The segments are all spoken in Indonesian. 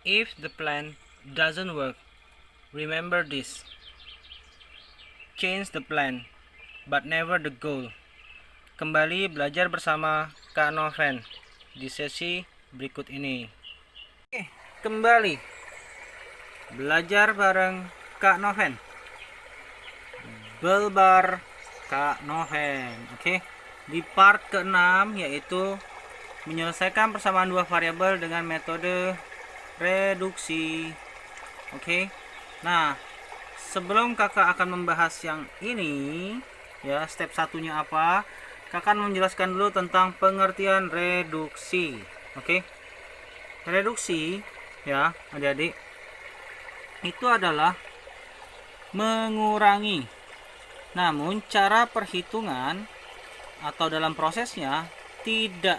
If the plan doesn't work, remember this. Change the plan, but never the goal. Kembali belajar bersama Kak Noven di sesi berikut ini. Oke, kembali belajar bareng Kak Noven. Belbar Kak Noven. Oke, di part ke-6 yaitu menyelesaikan persamaan dua variabel dengan metode reduksi. Oke. Nah, sebelum kakak akan membahas yang ini, ya, step satunya apa? Kakak akan menjelaskan dulu tentang pengertian reduksi. Oke. Reduksi, ya, adik-adik, itu adalah mengurangi. Namun cara perhitungan atau dalam prosesnya tidak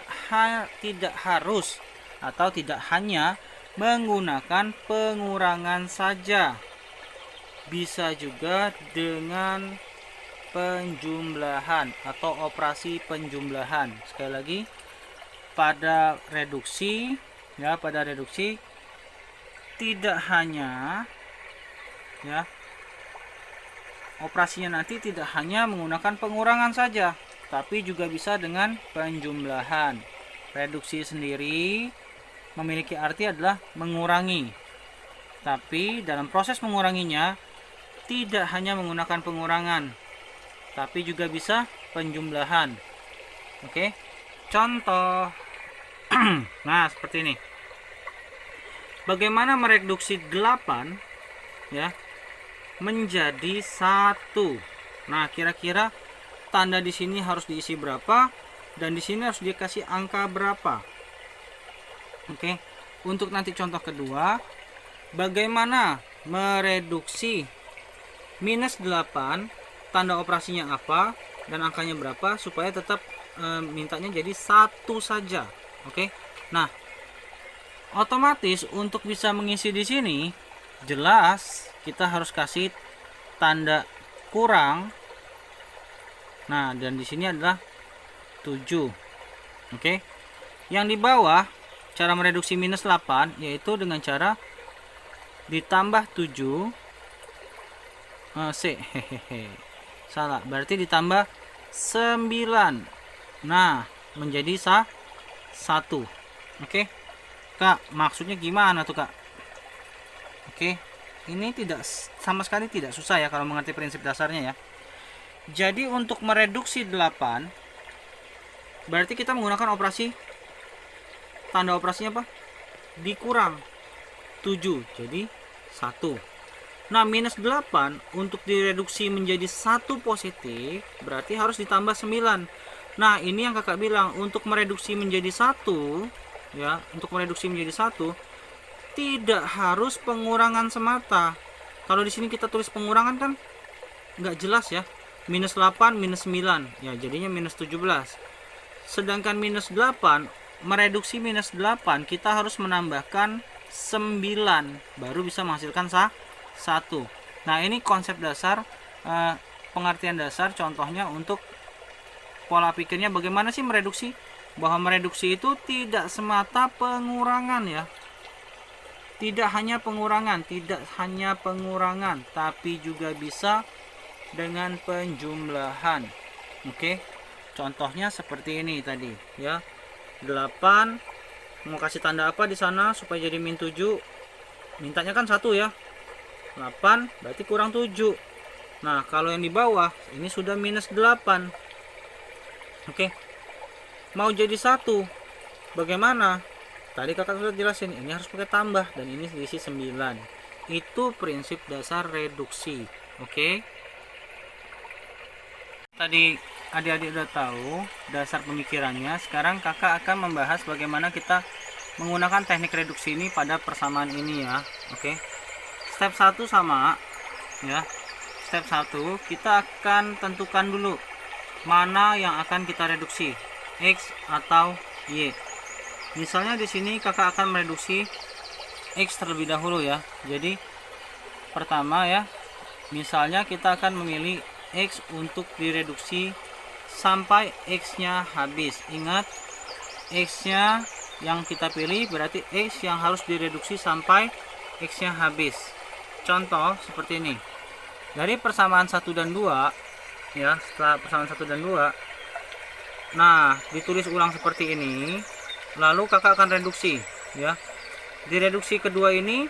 harus atau tidak hanya menggunakan pengurangan saja, bisa juga dengan penjumlahan atau operasi penjumlahan. Sekali lagi, pada reduksi tidak hanya, ya, operasinya nanti tidak hanya menggunakan pengurangan saja, tapi juga bisa dengan penjumlahan. Reduksi sendiri memiliki arti adalah mengurangi, tapi dalam proses menguranginya tidak hanya menggunakan pengurangan, tapi juga bisa penjumlahan. Oke, contoh. Nah, seperti ini. Bagaimana mereduksi 8, ya, menjadi 1? Nah, kira-kira tanda di sini harus diisi berapa dan di sini harus dikasih angka berapa? Oke, untuk nanti contoh kedua, bagaimana mereduksi minus 8, tanda operasinya apa dan angkanya berapa supaya tetap mintanya jadi 1 saja. Oke. Nah, otomatis untuk bisa mengisi di sini jelas kita harus kasih tanda kurang. Nah, dan di sini adalah 7. Oke. Yang di bawah cara mereduksi minus 8 yaitu dengan cara ditambah 7 salah, berarti ditambah 9. Nah, menjadi 1. Oke. Kak, maksudnya gimana tuh, Kak? Oke. Ini tidak sama sekali tidak susah ya kalau mengerti prinsip dasarnya ya. Jadi untuk mereduksi 8 berarti kita menggunakan operasi, tanda operasinya apa? Dikurang 7, jadi 1. Nah, minus 8 untuk direduksi menjadi 1 positif berarti harus ditambah 9. Nah, ini yang kakak bilang, untuk mereduksi menjadi 1, ya, untuk mereduksi menjadi 1 tidak harus pengurangan semata. Kalau di sini kita tulis pengurangan kan nggak jelas ya. Minus 8 minus 9, ya jadinya minus 17. Sedangkan minus 8, mereduksi minus 8 kita harus menambahkan 9 baru bisa menghasilkan 1. Nah, ini konsep dasar, pengertian dasar contohnya untuk pola pikirnya bagaimana sih mereduksi. Bahwa mereduksi itu tidak semata pengurangan ya. Tidak hanya pengurangan, tapi juga bisa dengan penjumlahan. Oke. Contohnya seperti ini tadi ya. 8 mau kasih tanda apa di sana supaya jadi min 7? Mintanya kan 1 ya. 8 berarti kurang 7. Nah, kalau yang di bawah ini sudah minus 8. Oke. Mau jadi 1 bagaimana? Tadi kakak sudah jelasin, ini harus pakai tambah dan ini diisi 9. Itu prinsip dasar reduksi. Oke. Tadi adik-adik udah tahu dasar pemikirannya. Sekarang kakak akan membahas bagaimana kita menggunakan teknik reduksi ini pada persamaan ini ya. Oke. Step 1 sama ya. Step 1 kita akan tentukan dulu mana yang akan kita reduksi, X atau Y. Misalnya di sini kakak akan mereduksi X terlebih dahulu ya. Jadi pertama ya, misalnya kita akan memilih X untuk direduksi sampai X nya habis. Ingat, X nya yang kita pilih berarti X yang harus direduksi sampai X nya habis. Contoh seperti ini. Dari persamaan 1 dan 2 ya, setelah persamaan 1 dan 2, nah ditulis ulang seperti ini, lalu kakak akan reduksi ya. Direduksi kedua ini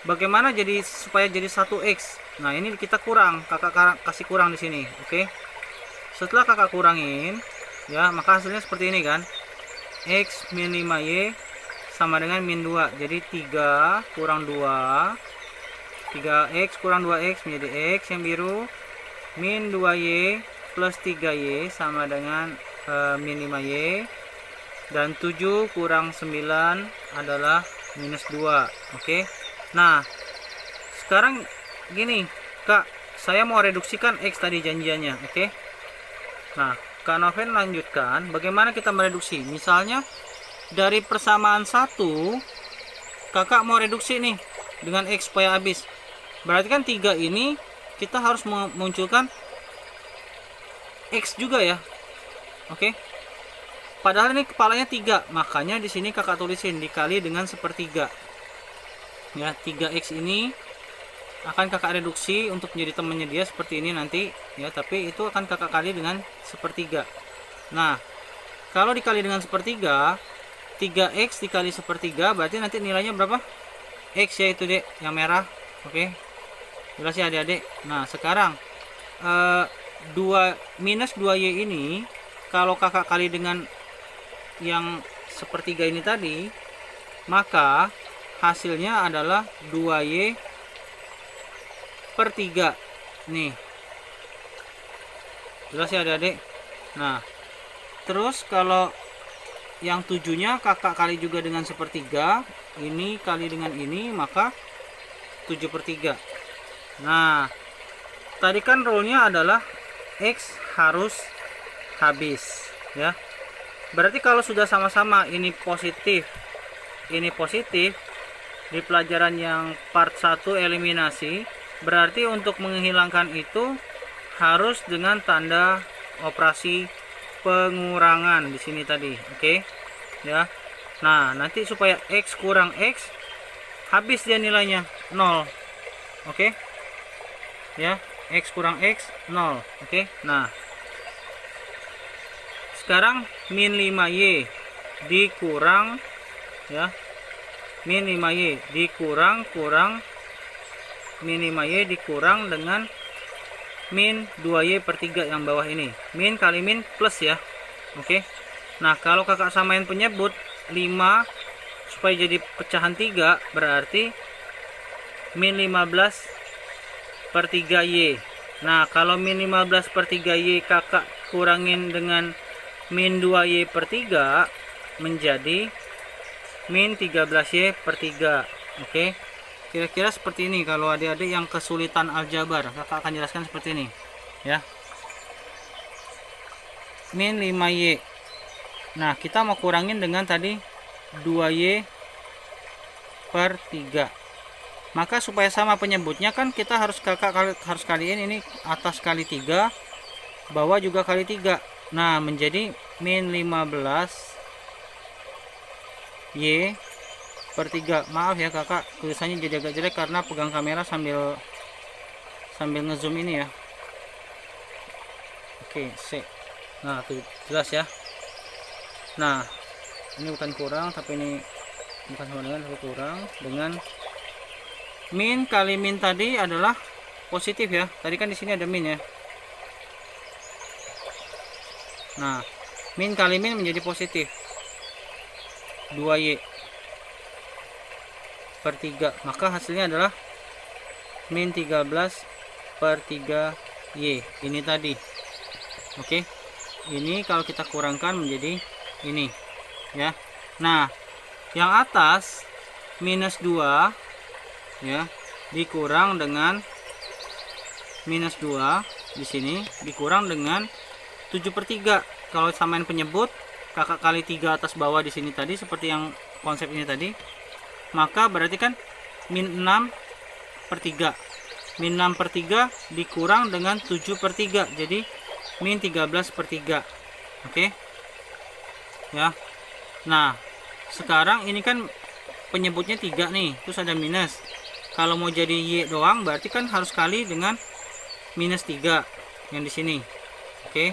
bagaimana jadi supaya jadi 1x. Nah ini kita kurang, kakak kasih kurang di sini. Oke, setelah kakak kurangin ya, maka hasilnya seperti ini kan, x min 5y sama dengan min 2. Jadi 3 kurang 2, 3x kurang 2x menjadi x yang biru, min 2y plus 3y sama dengan min 5y, dan 7 kurang 9 adalah minus 2. Oke. Nah sekarang gini Kak, saya mau reduksikan X tadi janjiannya. Oke. Nah Kak Noven lanjutkan bagaimana kita mereduksi. Misalnya dari persamaan 1 kakak mau reduksi nih dengan X supaya habis. Berarti kan 3 ini kita harus memunculkan X juga ya. Oke. Padahal ini kepalanya 3, makanya di sini kakak tulisin dikali dengan sepertiga. Ya, 3x ini akan kakak reduksi untuk menjadi temannya dia seperti ini nanti ya, tapi itu akan kakak kali dengan sepertiga. Nah, kalau dikali dengan sepertiga, 3x dikali sepertiga berarti nanti nilainya berapa? X ya itu dek, yang merah. Oke. Jelas ya adik-adik. Nah, sekarang 2 minus 2y ini kalau kakak kali dengan yang sepertiga ini tadi, maka hasilnya adalah 2y per 3 nih. Jelas ya adik-adik. Nah terus kalau yang 7 nya kakak kali juga dengan sepertiga, ini kali dengan ini, maka 7 per 3. Nah tadi kan rule-nya adalah X harus habis ya. Berarti kalau sudah sama-sama ini positif di pelajaran yang part 1 eliminasi, berarti untuk menghilangkan itu harus dengan tanda operasi pengurangan di sini tadi. Oke ya. Nah nanti supaya X kurang X habis dia nilainya 0. Oke ya, X kurang X 0. Oke. Nah sekarang min 5y dikurang ya, min 5y dikurang min 5y dikurang dengan min 2y per 3 yang bawah ini, min kali min plus ya. Oke. Nah kalau kakak samain penyebut 5 supaya jadi pecahan 3 berarti min 15 per 3y. Nah kalau min 15 per 3y kakak kurangin dengan min 2y per 3 menjadi min 13y per 3. Oke. Kira-kira seperti ini kalau adik-adik yang kesulitan aljabar, kakak akan jelaskan seperti ini ya. Min 5y. Nah kita mau kurangin dengan tadi 2y per 3, maka supaya sama penyebutnya kan kita harus harus kaliin ini atas kali 3, bawah juga kali 3. Nah menjadi min 15y per 3. Maaf ya kakak, tulisannya jadi agak jelek karena pegang kamera sambil ngezoom ini ya. Oke, C. Nah tuh jelas ya. Nah ini bukan kurang, tapi ini bukan sama dengan, tapi kurang dengan min kali min tadi adalah positif ya. Tadi kan di sini ada min ya. Nah min kali min menjadi positif 2y per 3, maka hasilnya adalah min 13 per 3y ini tadi. Oke. Ini kalau kita kurangkan menjadi ini ya. Nah yang atas minus 2 ya dikurang dengan minus 2 di sini dikurang dengan 7 per 3. Kalau samain penyebut kakak kali 3 atas bawah di sini tadi seperti yang konsep ini tadi, maka berarti kan min 6 per 3. Min 6 per 3 dikurang dengan 7 per 3, jadi min 13 per 3. Oke ya. Nah sekarang ini kan penyebutnya 3 nih, terus ada minus. Kalau mau jadi Y doang berarti kan harus kali dengan minus 3 yang di sini. Oke.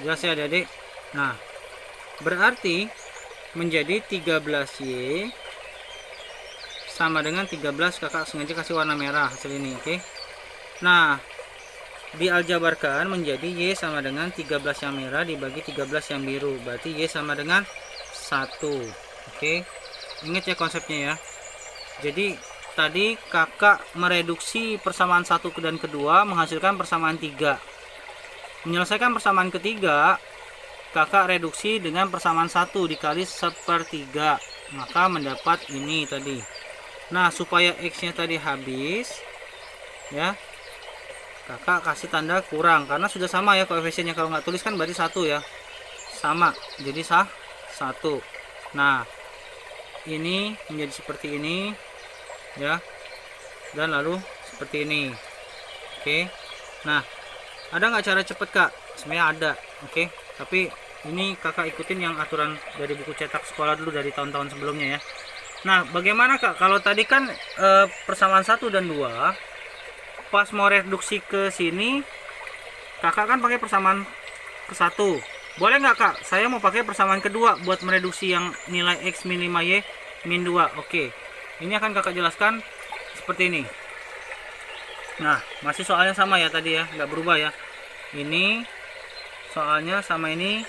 Jelas ya adik-adik? Nah, berarti menjadi 13Y sama dengan 13, kakak sengaja kasih warna merah hasil ini. Oke. Nah, dialjabarkan menjadi Y sama dengan 13 yang merah dibagi 13 yang biru. Berarti Y sama dengan 1. Oke. Ingat ya konsepnya ya. Jadi tadi kakak mereduksi persamaan 1 dan kedua menghasilkan persamaan 3. Menyelesaikan persamaan ketiga, kakak reduksi dengan persamaan 1 dikali 1/3, maka mendapat ini tadi. Nah, supaya X nya tadi habis ya, kakak kasih tanda kurang karena sudah sama ya koefisiennya. Kalau nggak tulis kan berarti 1 ya, sama, jadi 1. Nah, ini menjadi seperti ini ya, dan lalu seperti ini. Oke. Nah, ada nggak cara cepet kak? Sebenarnya ada. Oke. Tapi ini kakak ikutin yang aturan dari buku cetak sekolah dulu dari tahun-tahun sebelumnya ya. Nah, bagaimana kak kalau tadi kan persamaan 1 dan 2 pas mau reduksi ke sini kakak kan pakai persamaan ke 1. Boleh nggak kak saya mau pakai persamaan kedua buat mereduksi yang nilai X min 5Y min 2. Oke, ini akan kakak jelaskan seperti ini. Nah, masih soalnya sama ya tadi ya, nggak berubah ya. Ini soalnya sama ini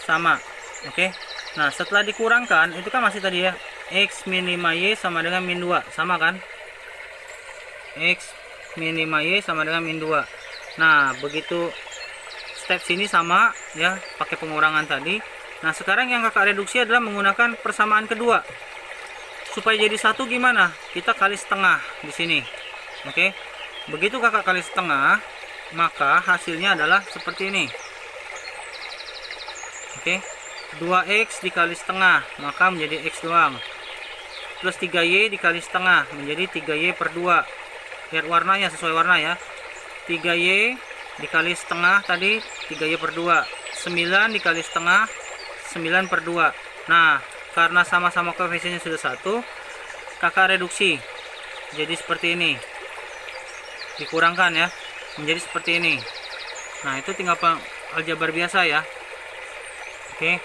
sama. Oke. Nah, setelah dikurangkan itu kan masih tadi ya, X min 5Y sama dengan min 2, sama kan? X min 5Y sama dengan min 2. Nah, begitu step sini sama ya, pakai pengurangan tadi. Nah, sekarang yang kakak reduksi adalah menggunakan persamaan kedua. Supaya jadi 1 gimana? Kita kali setengah di sini. Oke. Begitu kakak kali setengah, maka hasilnya adalah seperti ini. Oke. 2X dikali setengah, maka menjadi X doang. Plus 3Y dikali setengah, menjadi 3Y per 2. Lihat warnanya, sesuai warna ya. 3Y dikali setengah tadi 3Y per 2. 9 dikali setengah 9 per 2. Nah, karena sama-sama koefisiennya sudah 1, kakak reduksi jadi seperti ini, dikurangkan ya menjadi seperti ini. Nah, itu tinggal aljabar biasa ya. Oke.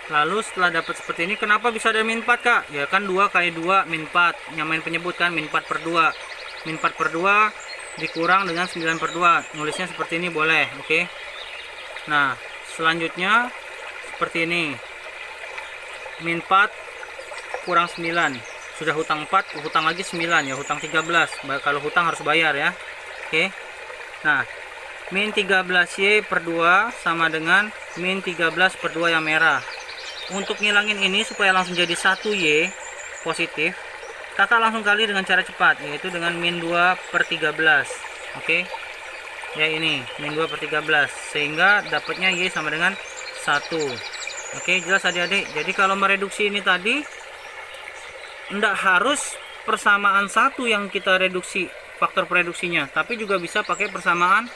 Lalu setelah dapat seperti ini, kenapa bisa ada min 4 kak? Ya kan 2 kali 2 min 4, nyamain penyebut kan, min 4 per 2. Min 4 per 2 dikurang dengan 9 per 2, nulisnya seperti ini boleh. Oke. Nah, selanjutnya seperti ini, min 4 kurang 9, sudah hutang 4, hutang lagi 9 ya, hutang 13. Kalau hutang harus bayar ya. Oke. Nah, min 13Y per 2 sama dengan min 13 per 2 yang merah. Untuk ngilangin ini supaya langsung jadi 1Y positif, kakak langsung kali dengan cara cepat, yaitu dengan min 2 per 13. Oke. Ya, ini min 2 per 13, sehingga dapatnya Y sama dengan 1. Oke, jelas adik-adik. Jadi kalau mereduksi ini tadi enggak harus persamaan 1 yang kita reduksi faktor pereduksinya, tapi juga bisa pakai persamaan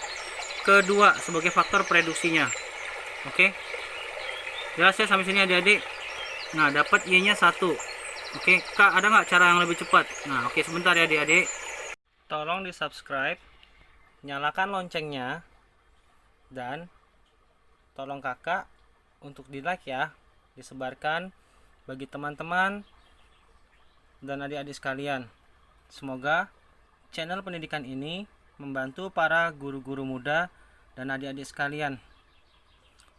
kedua sebagai faktor pereduksinya. Oke. Jelas ya sampai sini adik-adik. Nah, dapat Y-nya 1. Oke, kak ada nggak cara yang lebih cepat? Nah, oke, sebentar ya adik-adik. Tolong di subscribe, nyalakan loncengnya, dan tolong kakak untuk di like ya, disebarkan bagi teman-teman dan adik-adik sekalian. Semoga channel pendidikan ini membantu para guru-guru muda dan adik-adik sekalian.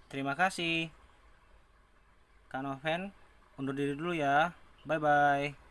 Terima kasih. Kak Noven undur diri dulu ya. Bye bye.